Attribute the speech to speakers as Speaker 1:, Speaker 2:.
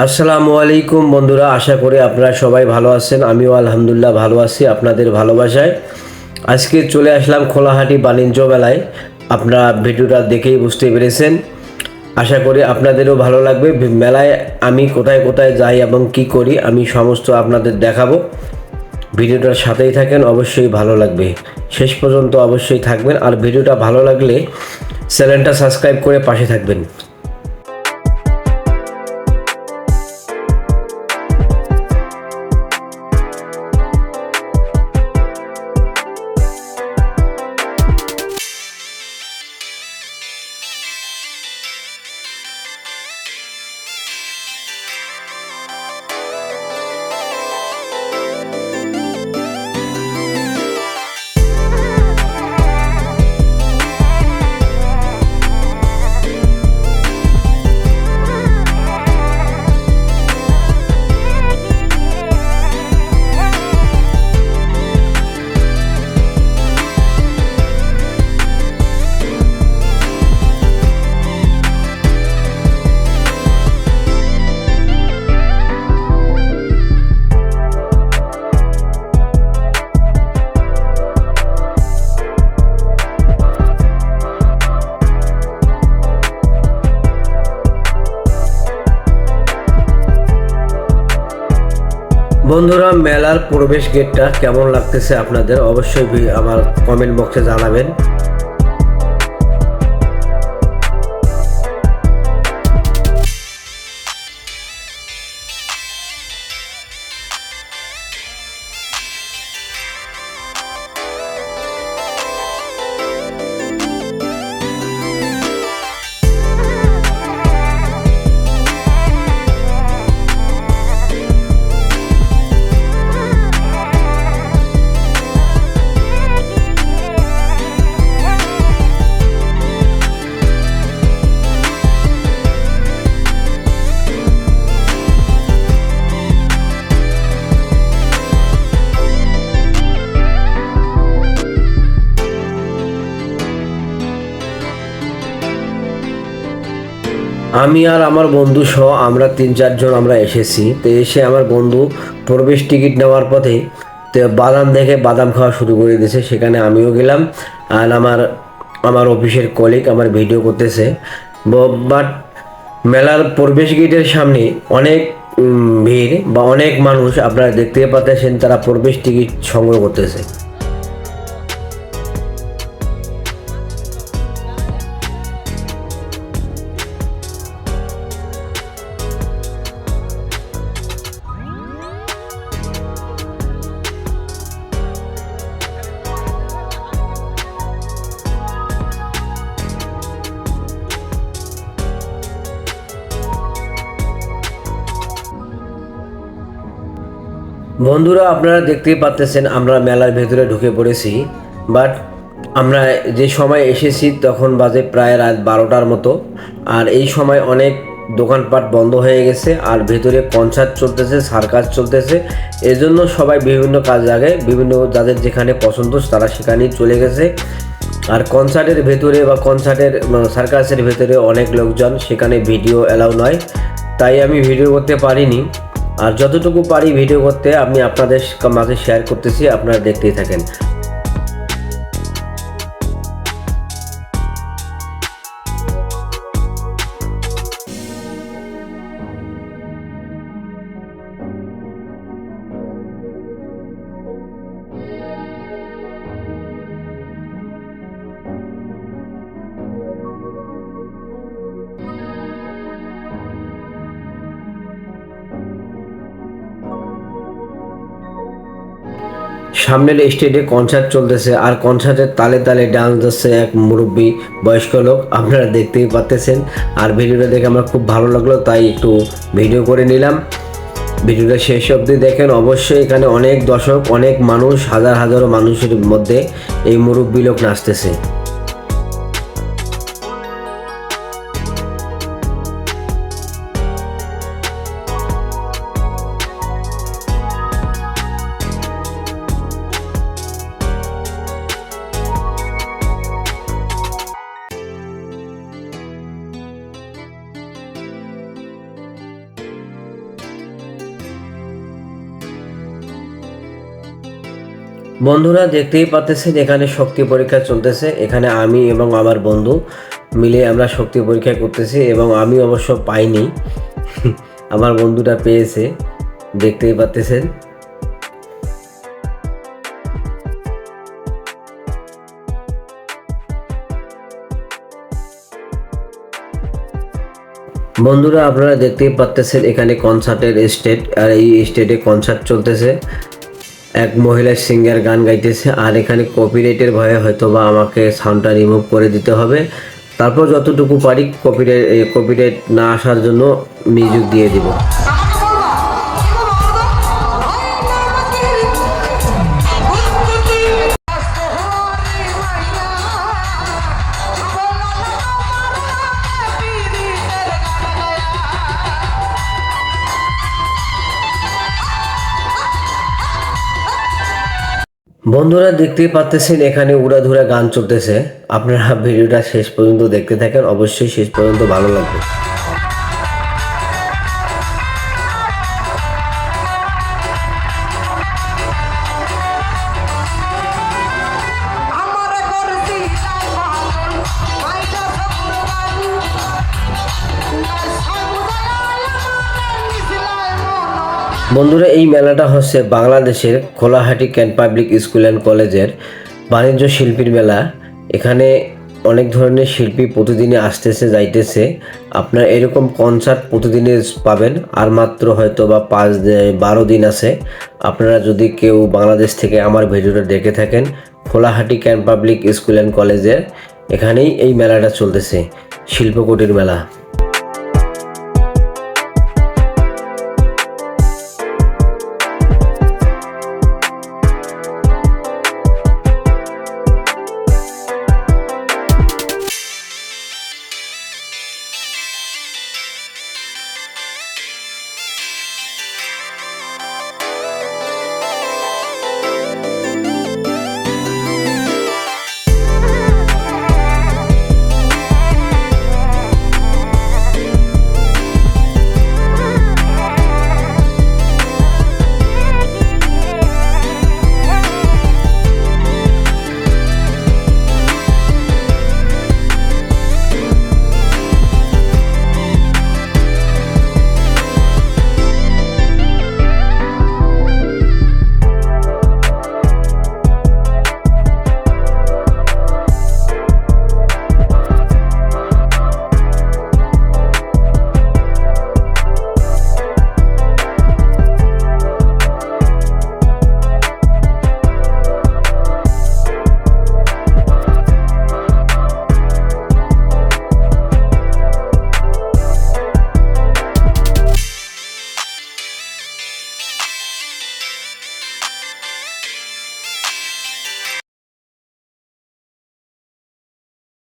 Speaker 1: আসসালামু আলাইকুম বন্ধুরা, আশা করি আপনারা সবাই ভালো আছেন। আমিও আলহামদুলিল্লাহ ভালো আছি আপনাদের ভালোবাসায়। আজকে চলে আসলাম খোলাহাটি বাণিজ্য মেলায়। আপনারা ভিডিওটা দেখেই বুঝতে পেরেছেন। আশা করি আপনাদেরও ভালো লাগবে। মেলায় আমি কোথায় কোথায় যাই এবং কি করি আমি সমস্ত আপনাদের দেখাবো। ভিডিওটার সাথেই থাকেন, অবশ্যই ভালো লাগবে। শেষ পর্যন্ত অবশ্যই থাকবেন, আর ভিডিওটা ভালো লাগলে চ্যানেলটা সাবস্ক্রাইব করে পাশে থাকবেন। বন্ধুরা, মেলার প্রবেশ গেটটা কেমন লাগতেছে আপনাদের অবশ্যই আমার কমেন্ট বক্সে জানাবেন। আমি আর আমার বন্ধু সহ আমরা 3-4 জন আমরা এসেছি। তো এসে আমার বন্ধু প্রবেশ টিকিট নেওয়ার পথে তো বাদাম দেখে বাদাম খাওয়া শুরু করে দিয়েছে। সেখানে আমিও গেলাম, আর আমার আমার অফিসের কলিগ আমার ভিডিও করতেছে। বাট মেলার প্রবেশ গেটের সামনে অনেক ভিড় বা অনেক মানুষ আপনারা দেখতে পাচ্ছেন, তারা প্রবেশ টিকিট সংগ্রহ করতেছে। বন্ধুরা, আপনারা দেখতেই পাচ্ছেন আমরা মেলার ভেতরে ঢুকে পড়েছি। বাট আমরা যে সময় এসেছি তখন বাজে প্রায় রাত 12টার মতো। আর এই সময় অনেক দোকানপাট বন্ধ হয়ে গেছে, আর ভেতরে কনসার্ট চলতেছে, সার্কাস চলতেছে। এজন্য সবাই বিভিন্ন কাজ জায়গায় বিভিন্ন যাদের যেখানে পছন্দ তারা সেখানেই চলে গেছে। আর কনসার্টের ভেতরে বা সার্কাসের ভেতরে অনেক লোকজন, সেখানে ভিডিও অ্যালাউ নয়, তাই আমি ভিডিও করতে পারিনি। আর যতটুকু পারি ভিডিও করতে আমি আপনাদের মাঝে শেয়ার করতেছি, আপনারা দেখতেই থাকেন। সামনের স্টেজে কনসার্ট চলতেছে, আর কনসার্টের তালে তালে ডান্স দিচ্ছে এক মুরব্বী বয়স্ক লোক, আপনারা দেখতেই পাচ্ছেন। আর ভিডিওটা দেখে আমার খুব ভালো লাগলো, তাই একটু ভিডিও করে নিলাম। ভিডিওটা শেষ অবধি দেখেন। অবশ্যই এখানে অনেক দর্শক, অনেক মানুষ, হাজার হাজারো মানুষের মধ্যে এই মুরব্বী লোক নাচতেছে। বন্ধুরা দেখতেই পাচ্ছেন এখানে শক্তি পরীক্ষা চলতেছে। এখানে আমি এবং আমার বন্ধু মিলে আমরা শক্তি পরীক্ষা করতেছি এবং আমি অবশ্য পাইনি, আমার বন্ধুটা পেয়েছে, দেখতেই পাচ্ছেন। বন্ধুরা আপনারা দেখতেই পাচ্ছেন এখানে কনসার্টের স্টেজ, আর এই স্টেজে কনসার্ট চলতেছে। এক মহিলা সিঙ্গার গান গাইতেছে, আর এখানে কপিরাইটের ভয়ে হয়তো বা আমাকে সাউন্ডটা রিমুভ করে দিতে হবে। তারপর যতটুকু পারি কপিরাইট না আসার জন্য মিউজিক দিয়ে দিব। বন্ধুরা দেখতেই পাচ্ছেন এখানে উড়াধুরা গান চলতেছে। আপনারা ভিডিওটা শেষ পর্যন্ত দেখতে থাকেন, অবশ্যই শেষ পর্যন্ত ভালো লাগবে। বন্ধুরা এই মেলাটা হচ্ছে বাংলাদেশের Kholahati can't public school and কলেজের বাণিজ্য শিল্পীর মেলা। এখানে অনেক ধরনের শিল্পী প্রতিদিনই আসতেছে যাইতেছে। আপনার এরকম কনসার্ট প্রতিদিনে পাবেন, আর মাত্র হয়তো বা 12 দিন আছে। আপনারা যদি কেউ বাংলাদেশ থেকে আমার ভিডিওটা দেখে থাকেন, Kholahati can't public school and কলেজের এখানেই এই মেলাটা চলতেছে, শিল্পকুটির মেলা।